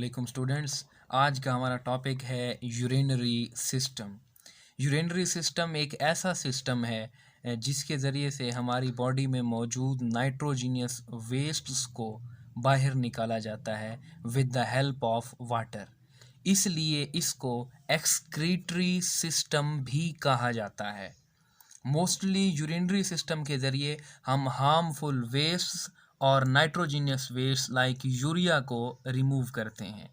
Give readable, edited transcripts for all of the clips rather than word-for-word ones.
वालेकुम स्टूडेंट्स। आज का हमारा टॉपिक है यूरिनरी सिस्टम। यूरिनरी सिस्टम एक ऐसा सिस्टम है जिसके ज़रिए से हमारी बॉडी में मौजूद नाइट्रोजीनियस वेस्ट्स को बाहर निकाला जाता है with the help of water. इसलिए इसको एक्सक्रीटरी सिस्टम भी कहा जाता है। मोस्टली यूरिनरी सिस्टम के ज़रिए हम हार्मफुल वेस्ट्स और नाइट्रोजीनियस वेस्ट लाइक यूरिया को रिमूव करते हैं।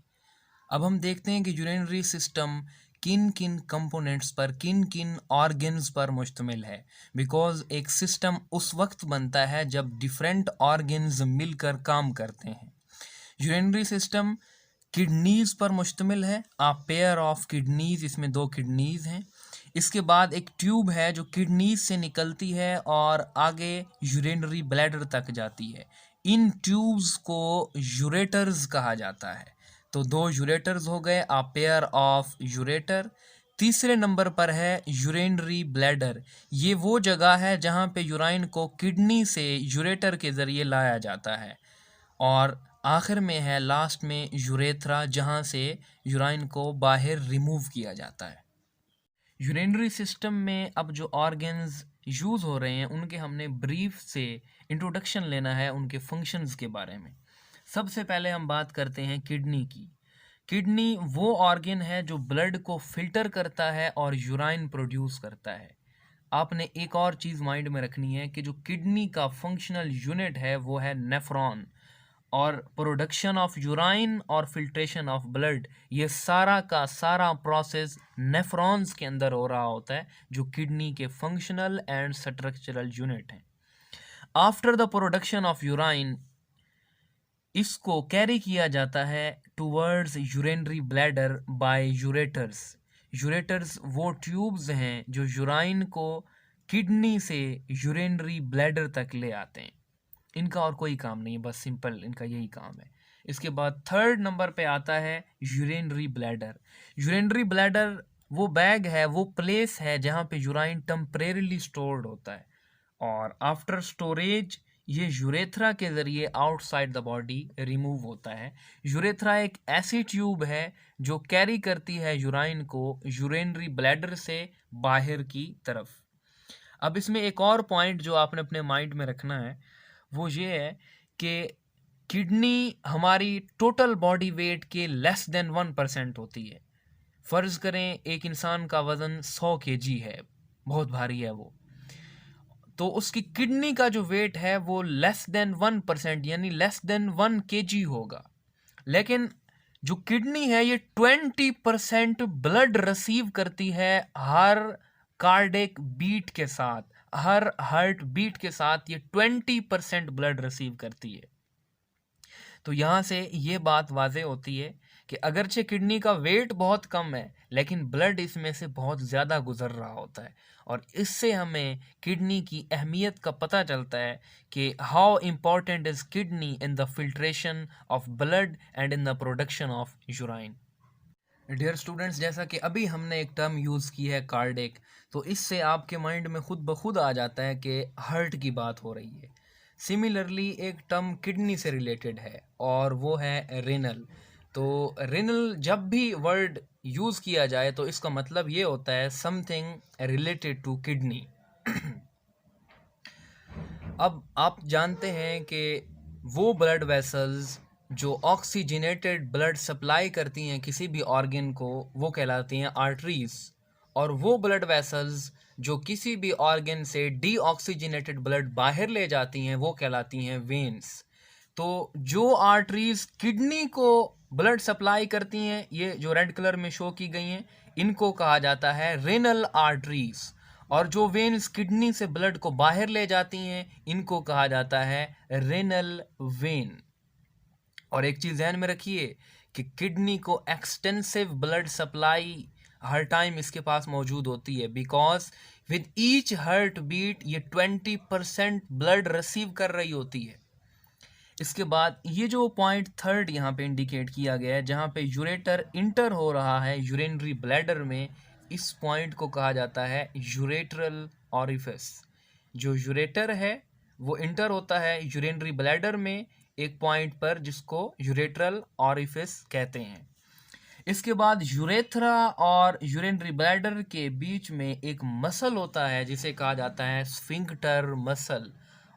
अब हम देखते हैं कि यूरिनरी सिस्टम किन किन कंपोनेंट्स पर, किन किन ऑर्गन्स पर मुश्तमिल है। बिकॉज एक सिस्टम उस वक्त बनता है जब डिफरेंट ऑर्गन्स मिलकर काम करते हैं। यूरिनरी सिस्टम किडनीज़ पर मुश्तमिल है। आ पेयर ऑफ किडनीज़, इसमें 2 किडनीज़ हैं। इसके बाद एक ट्यूब है जो किडनीज से निकलती है और आगे यूरिनरी ब्लैडर तक जाती है। इन ट्यूब्स को यूरेटर्स कहा जाता है। तो 2 यूरेटर्स हो गए, आ पेयर ऑफ यूरेटर। तीसरे नंबर पर है यूरिनरी ब्लैडर। ये वो जगह है जहाँ पे यूराइन को किडनी से यूरेटर के ज़रिए लाया जाता है। और आखिर में है लास्ट में यूरेथ्रा, जहाँ से यूराइन को बाहर रिमूव किया जाता है। यूरिनरी सिस्टम में अब जो ऑर्गन्स यूज़ हो रहे हैं उनके हमने ब्रीफ से इंट्रोडक्शन लेना है, उनके फंक्शंस के बारे में। सबसे पहले हम बात करते हैं किडनी की। किडनी वो ऑर्गन है जो ब्लड को फिल्टर करता है और यूराइन प्रोड्यूस करता है। आपने एक और चीज़ माइंड में रखनी है कि जो किडनी का फंक्शनल यूनिट है वो है नेफ्रॉन, और प्रोडक्शन ऑफ यूराइन और फिल्ट्रेशन ऑफ ब्लड, ये सारा का सारा प्रोसेस नेफ्रॉन्स के अंदर हो रहा होता है, जो किडनी के फंक्शनल एंड स्ट्रक्चरल यूनिट हैं। After the production of urine, इसको कैरी किया जाता है towards urinary bladder by ureters. Ureters वो ट्यूब्स हैं जो यूराइन को किडनी से यूरिनरी ब्लैडर तक ले आते हैं। इनका और कोई काम नहीं है, बस सिंपल इनका यही काम है। इसके बाद थर्ड नंबर पे आता है यूरिनरी ब्लैडर। यूरिनरी ब्लैडर वो बैग है, वो प्लेस है जहाँ पे यूराइन टेम्परेरीली स्टोर्ड होता है, और आफ्टर स्टोरेज ये यूरेथ्रा के ज़रिए आउटसाइड द बॉडी रिमूव होता है। यूरेथ्रा एक ऐसी ट्यूब है जो कैरी करती है यूराइन को यूरिनरी ब्लैडर से बाहर की तरफ। अब इसमें एक और पॉइंट जो आपने अपने माइंड में रखना है वो ये है कि किडनी हमारी टोटल बॉडी वेट के लेस देन 1% होती है। फ़र्ज़ करें एक इंसान का वज़न 100 kg है, बहुत भारी है वो, तो उसकी किडनी का जो वेट है वो लेस देन 1% यानी लेस देन 1 kg होगा। लेकिन जो किडनी है ये 20% ब्लड रिसीव करती है हर कार्डिक बीट के साथ। हर हार्ट बीट के साथ ये 20% ब्लड रिसीव करती है। तो यहाँ से ये बात वाज़े होती है कि अगरचे किडनी का वेट बहुत कम है लेकिन ब्लड इसमें से बहुत ज़्यादा गुजर रहा होता है, और इससे हमें किडनी की अहमियत का पता चलता है कि how important is kidney in the filtration of blood and in the production of urine. Dear students, जैसा कि अभी हमने एक टर्म यूज़ की है कार्डिक, तो इससे आपके माइंड में खुद ब खुद आ जाता है कि हार्ट की बात हो रही है। सिमिलरली एक टर्म किडनी से रिलेटेड है और वो है रेनल। तो रेनल जब भी वर्ड यूज़ किया जाए तो इसका मतलब ये होता है समथिंग रिलेटेड टू किडनी। अब आप जानते हैं कि वो ब्लड वेसल्स जो ऑक्सीजनेटेड ब्लड सप्लाई करती हैं किसी भी ऑर्गन को, वो कहलाती हैं आर्टरीज, और वो ब्लड वेसल्स जो किसी भी ऑर्गन से डीऑक्सीजनेटेड ब्लड बाहर ले जाती हैं वो कहलाती हैं वेन्स। तो जो आर्टरीज किडनी को ब्लड सप्लाई करती हैं, ये जो रेड कलर में शो की गई हैं, इनको कहा जाता है रेनल आर्टरीज, और जो वेन्स किडनी से ब्लड को बाहर ले जाती हैं इनको कहा जाता है रेनल वेन। और एक चीज़ ध्यान में रखिए कि किडनी को एक्सटेंसिव ब्लड सप्लाई हर टाइम इसके पास मौजूद होती है, because with each heart beat ये 20% ब्लड रिसीव कर रही होती है। इसके बाद ये जो पॉइंट थर्ड यहाँ पे इंडिकेट किया गया है जहाँ पे यूरेटर इंटर हो रहा है यूरिनरी ब्लैडर में, इस पॉइंट को कहा जाता है यूरेट्रल ऑरिफिस। जो यूरेटर है वो इंटर होता है यूरिनरी ब्लैडर में, एक पॉइंट पर, जिसको यूरेट्रल ऑरिफिस कहते हैं। इसके बाद यूरेथ्रा और यूरिनरी ब्लैडर के बीच में एक मसल होता है जिसे कहा जाता है स्फिंक्टर मसल,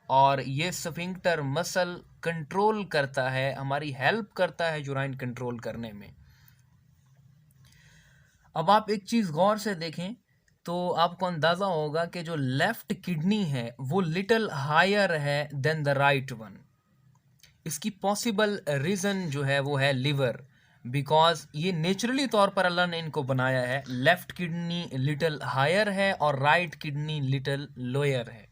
और ये स्फिंक्टर मसल कंट्रोल करता है, हमारी हेल्प करता है यूराइन कंट्रोल करने में। अब आप एक चीज़ गौर से देखें तो आपको अंदाज़ा होगा कि जो लेफ़्ट किडनी है वो लिटिल हायर है देन द राइट वन। इसकी पॉसिबल रीज़न जो है वो है लिवर, बिकॉज ये नेचुरली तौर पर अल्लाह ने इनको बनाया है। लेफ़्ट किडनी लिटिल हायर है और राइट किडनी लिटिल लोअर है।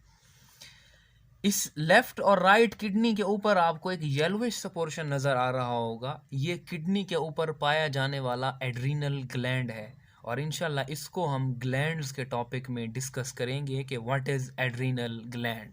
इस लेफ़्ट और राइट किडनी के ऊपर आपको एक येलोविश सा पोर्शन नज़र आ रहा होगा, ये किडनी के ऊपर पाया जाने वाला एड्रीनल ग्लैंड है, और इंशाल्लाह इसको हम ग्लैंड्स के टॉपिक में डिस्कस करेंगे कि व्हाट इज़ एड्रीनल ग्लैंड।